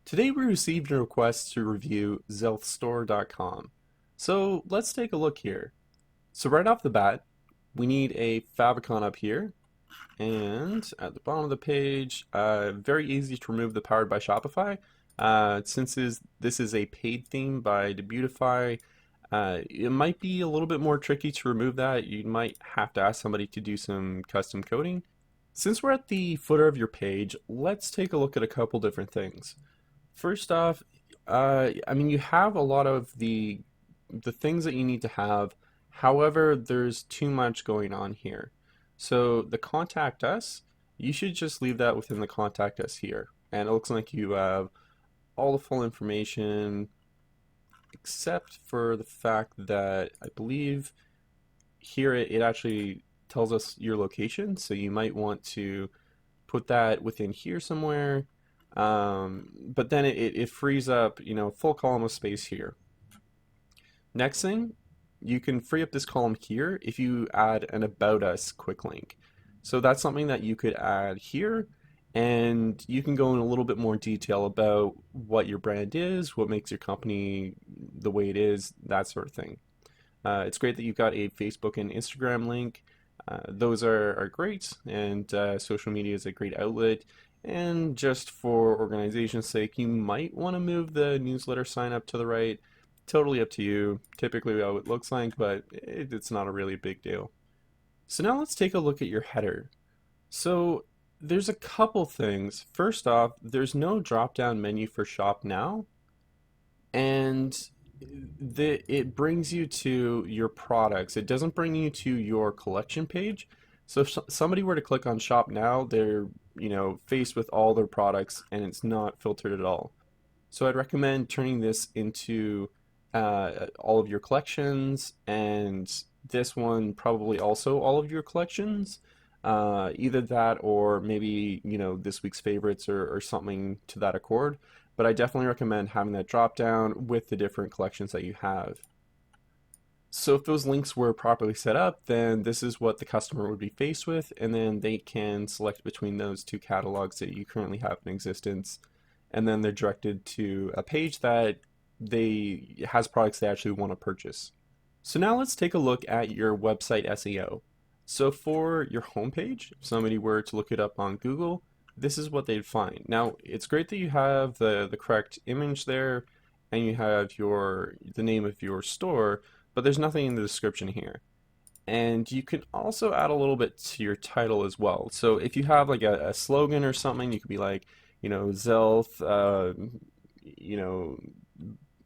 Today we received a request to review zelfstore.com. So let's take a look here. So right off the bat, we need a favicon up here, and at the bottom of the page, very easy to remove the Powered by Shopify. Since this is a paid theme by Debutify, it might be a little bit more tricky to remove that. You might have to ask somebody to do some custom coding. Since we're at the footer of your page, let's take a look at a couple different things. First off, you have a lot of the things that you need to have. However, there's too much going on here. So the contact us, you should just leave that within the contact us here. And it looks like you have all the full information except for the fact that I believe here it actually tells us your location. So you might want to put that within here somewhere. But then it frees up, full column of space here. Next thing, you can free up this column here if you add an About Us quick link. So that's something that you could add here, and you can go in a little bit more detail about what your brand is, what makes your company the way it is, that sort of thing. It's great that you've got a Facebook and Instagram link. Those are great, and social media is a great outlet. And just for organization's sake, you might want to move the newsletter sign up to the right. Totally up to you. Typically how it looks like, but it's not a really big deal. So now let's take a look at your header. So there's a couple things. First off, there's no drop-down menu for Shop Now, and it brings you to your products. It doesn't bring you to your collection page. So if somebody were to click on Shop Now, they're, faced with all their products and it's not filtered at all. So I'd recommend turning this into all of your collections, and this one probably also all of your collections. Either that or maybe, this week's favorites or something to that accord. But I definitely recommend having that drop down with the different collections that you have. So if those links were properly set up, then this is what the customer would be faced with, and then they can select between those two catalogs that you currently have in existence, and then they're directed to a page that has products they actually want to purchase. So now let's take a look at your website SEO. So for your homepage, if somebody were to look it up on Google, this is what they'd find. Now, it's great that you have the correct image there and you have the name of your store, but there's nothing in the description here. And you can also add a little bit to your title as well. So if you have like a slogan or something, you could be like, Zelf,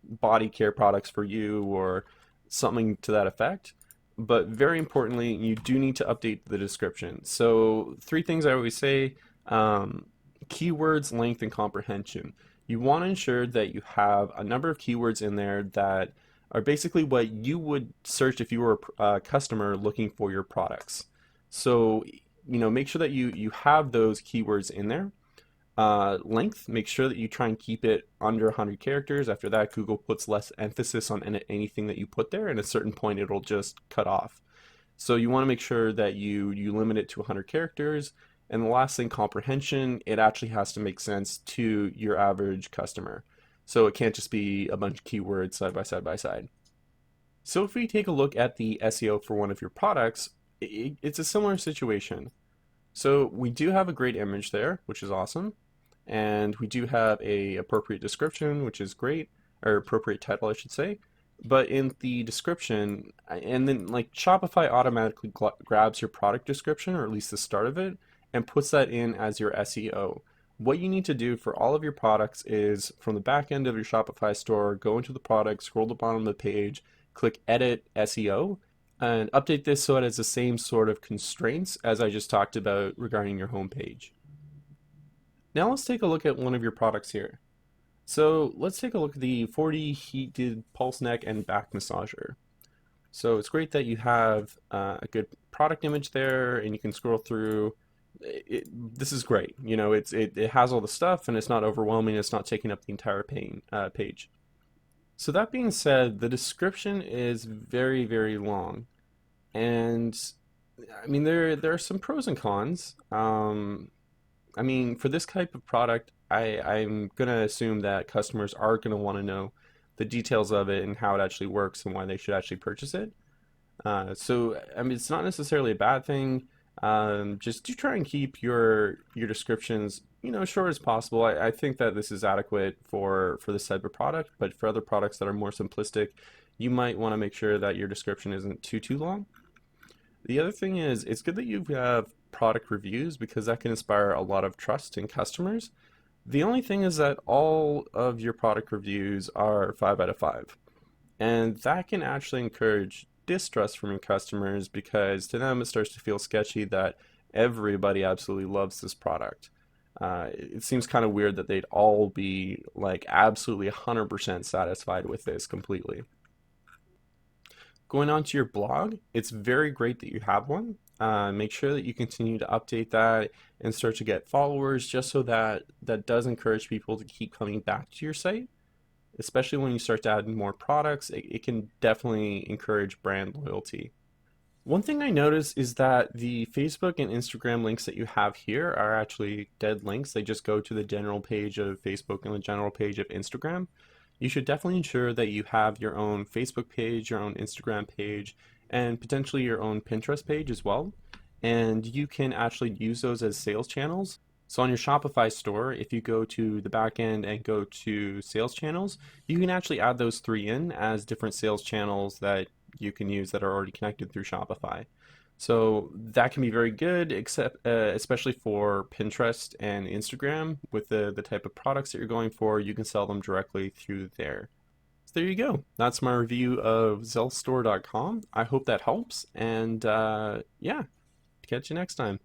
body care products for you or something to that effect. But very importantly, you do need to update the description. So three things I always say, keywords, length, and comprehension. You want to ensure that you have a number of keywords in there that are basically what you would search if you were a customer looking for your products. So, make sure that you have those keywords in there. Length, make sure that you try and keep it under 100 characters. After that, Google puts less emphasis on anything that you put there, and at a certain point, it'll just cut off. So you want to make sure that you limit it to 100 characters. And the last thing, comprehension, it actually has to make sense to your average customer. So it can't just be a bunch of keywords side by side by side. So if we take a look at the SEO for one of your products, it's a similar situation. So we do have a great image there, which is awesome. And we do have a appropriate description, which is great, or appropriate title, I should say. But in the description, and then like Shopify automatically grabs your product description, or at least the start of it, and puts that in as your SEO. What you need to do for all of your products is from the back end of your Shopify store, go into the product, scroll to the bottom of the page, click Edit SEO, and update this so it has the same sort of constraints as I just talked about regarding your homepage. Now let's take a look at one of your products here. So let's take a look at the 40 heated pulse neck and back massager. So it's great that you have a good product image there and you can scroll through. This is great. It has all the stuff and it's not overwhelming. It's not taking up the entire page. So that being said, the description is very, very long. And there are some pros and cons. For this type of product, I'm gonna assume that customers are gonna want to know the details of it and how it actually works and why they should actually purchase it. So I mean, it's not necessarily a bad thing. Just do try and keep your descriptions, short as possible. I think that this is adequate for this type of product, but for other products that are more simplistic, you might want to make sure that your description isn't too long. The other thing is, it's good that you have product reviews because that can inspire a lot of trust in customers. The only thing is that all of your product reviews are 5 out of 5. And that can actually encourage distrust from your customers because to them it starts to feel sketchy that everybody absolutely loves this product. It seems kind of weird that they'd all be like absolutely 100% satisfied with this completely. Going on to your blog, it's very great that you have one. Make sure that you continue to update that and start to get followers just so that that does encourage people to keep coming back to your site, especially when you start to add more products. It can definitely encourage brand loyalty. One thing I noticed is that the Facebook and Instagram links that you have here are actually dead links. They just go to the general page of Facebook and the general page of Instagram. You should definitely ensure that you have your own Facebook page, your own Instagram page, and potentially your own Pinterest page as well. And you can actually use those as sales channels. So on your Shopify store, if you go to the back end and go to sales channels, you can actually add those three in as different sales channels that you can use that are already connected through Shopify. So that can be very good, except especially for Pinterest and Instagram with the type of products that you're going for, you can sell them directly through there. So there you go. That's my review of zealthstore.com. I hope that helps, and yeah, catch you next time.